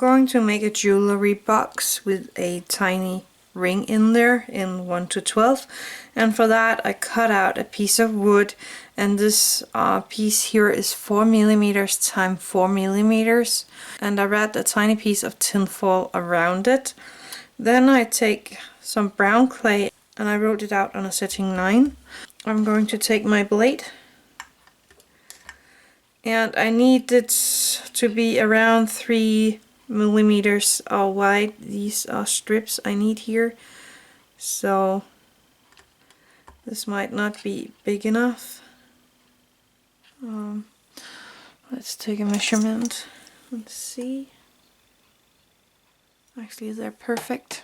going to make a jewelry box with a tiny ring in there in 1 to 12, and for that I cut out a piece of wood, and this piece here is 4 millimeters times 4 millimeters, and I wrapped a tiny piece of tin foil around it. Then I take some brown clay and I wrote it out on a setting 9. I'm going to take my blade, and I need it to be around 3 millimeters wide. These are strips I need here, so this might not be big enough. Let's take a measurement and see. Actually, they're perfect.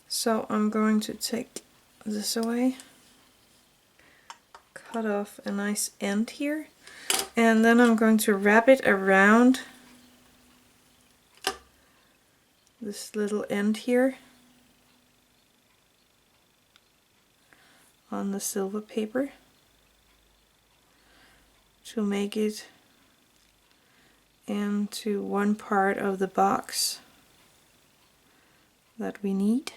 So I'm going to take this away, cut off a nice end here, and then I'm going to wrap it around this little end here on the silver paper to make it into one part of the box that we need.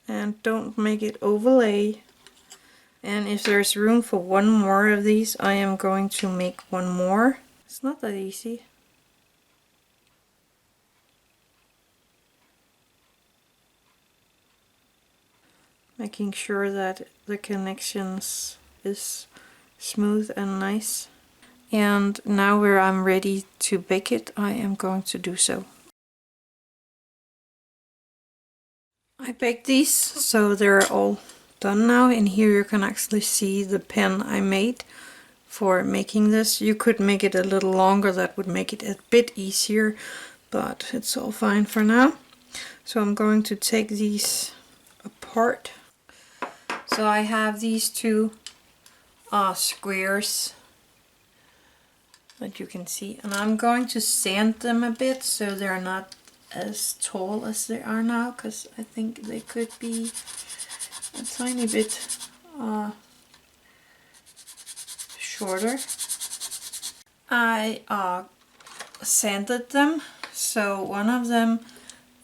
And don't make it overlay, and if there's room for one more of these, I am going to make one more. It's not that easy. Making sure that the connections is smooth and nice. And now where I'm ready to bake it, I am going to do so. I baked these, so they're all done now, and here you can actually see the pen I made for making this. You could make it a little longer, that would make it a bit easier, but it's all fine for now. So I'm going to take these apart. So I have these two squares that you can see, and I'm going to sand them a bit so they're not as tall as they are now, because I think they could be a tiny bit shorter. I sanded them so one of them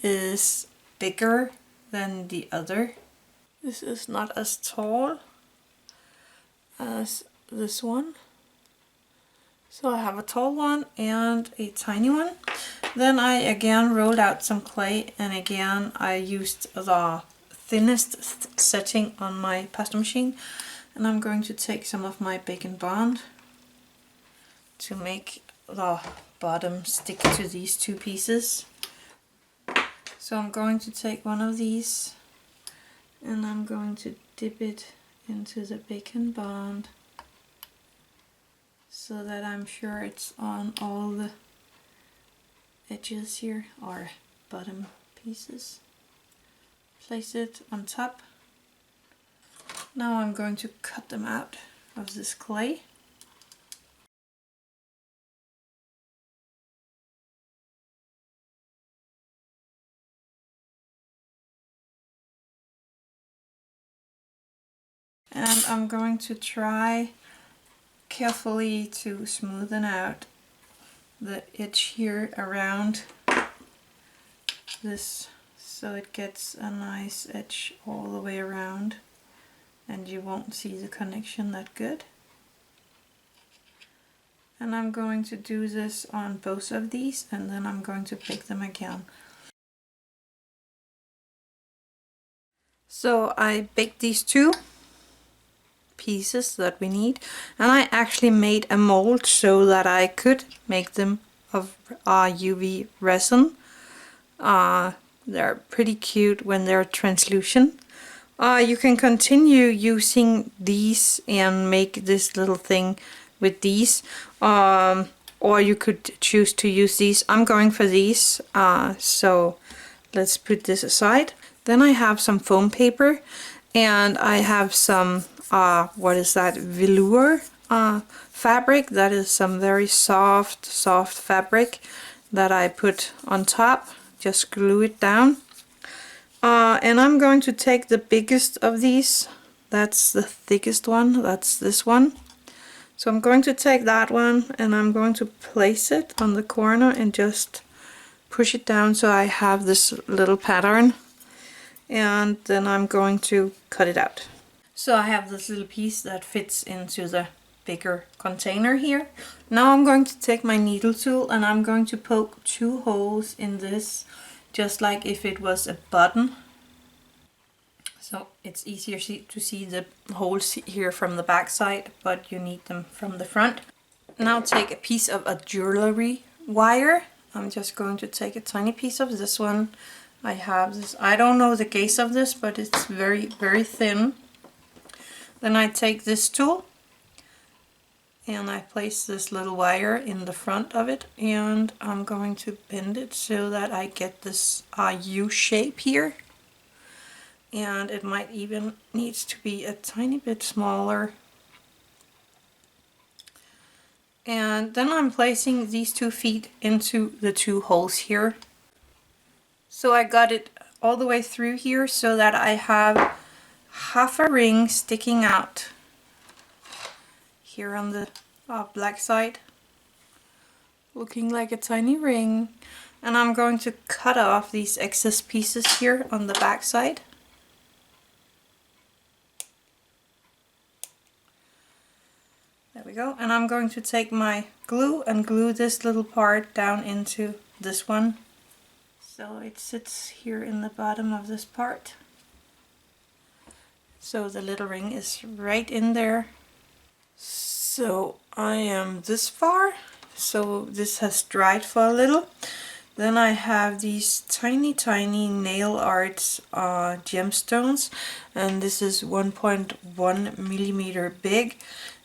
is bigger than the other. This is not as tall as this one. So I have a tall one and a tiny one. Then I again rolled out some clay, and again I used the thinnest setting on my pasta machine, and I'm going to take some of my bacon bond to make the bottom stick to these two pieces. So I'm going to take one of these and I'm going to dip it into the bacon bond so that I'm sure it's on all the edges here, or bottom pieces. Place it on top. Now I'm going to cut them out of this clay. And I'm going to try carefully to smoothen out the edge here around this, so it gets a nice edge all the way around and you won't see the connection that good. And I'm going to do this on both of these, and then I'm going to bake them again. So I baked these two pieces that we need, and I actually made a mold so that I could make them of UV resin. They're pretty cute when they're translucent. You can continue using these and make this little thing with these, or you could choose to use these. I'm going for these, so let's put this aside. Then I have some foam paper, and I have some what is that, velour fabric. That is some very soft fabric that I put on top. Just glue it down. And I'm going to take the biggest of these. That's the thickest one. That's this one. So I'm going to take that one and I'm going to place it on the corner and just push it down so I have this little pattern, and then I'm going to cut it out. So I have this little piece that fits into the bigger container here. Now I'm going to take my needle tool and I'm going to poke 2 holes in this, just like if it was a button. So it's easier to see the holes here from the back side, but you need them from the front. Now take a piece of a jewelry wire. I'm just going to take a tiny piece of this one. I have this, I don't know the gauge of this, but it's very, very thin. Then I take this tool and I place this little wire in the front of it, and I'm going to bend it so that I get this U shape here. And it might even needs to be a tiny bit smaller. And then I'm placing these 2 feet into the 2 holes here. So I got it all the way through here so that I have half a ring sticking out here on the black side, looking like a tiny ring. And I'm going to cut off these excess pieces here on the back side. There we go. And I'm going to take my glue and glue this little part down into this one. So it sits here in the bottom of this part. So the little ring is right in there. So I am this far. So this has dried for a little. Then I have these tiny nail art gemstones, and this is 1.1 millimeter big.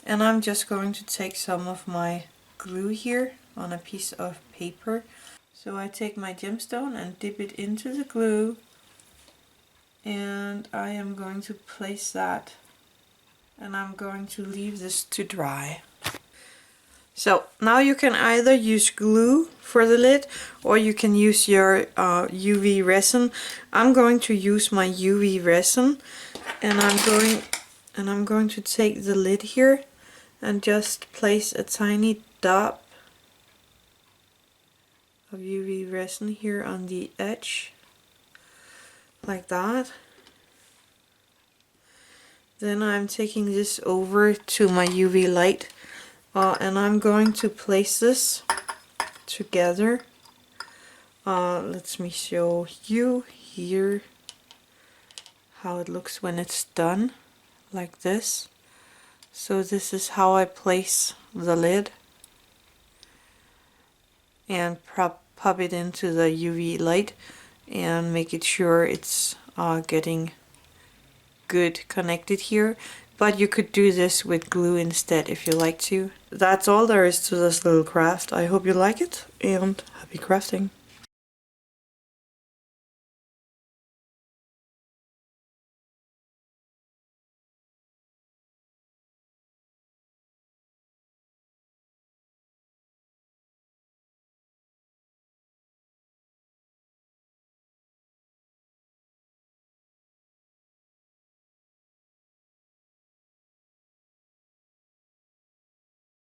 And I'm just going to take some of my glue here on a piece of paper. So I take my gemstone and dip it into the glue, and I am going to place that, and I'm going to leave this to dry. So now you can either use glue for the lid or you can use your UV resin. I'm going to use my UV resin, and I'm going to take the lid here and just place a tiny dot of UV resin here on the edge, like that. Then I'm taking this over to my UV light, and I'm going to place this together. Let me show you here how it looks when it's done, like this. So this is how I place the lid and pop it into the UV light and make it sure it's getting good connected here. But you could do this with glue instead if you like to. That's all there is to this little craft. I hope you like it, and happy crafting.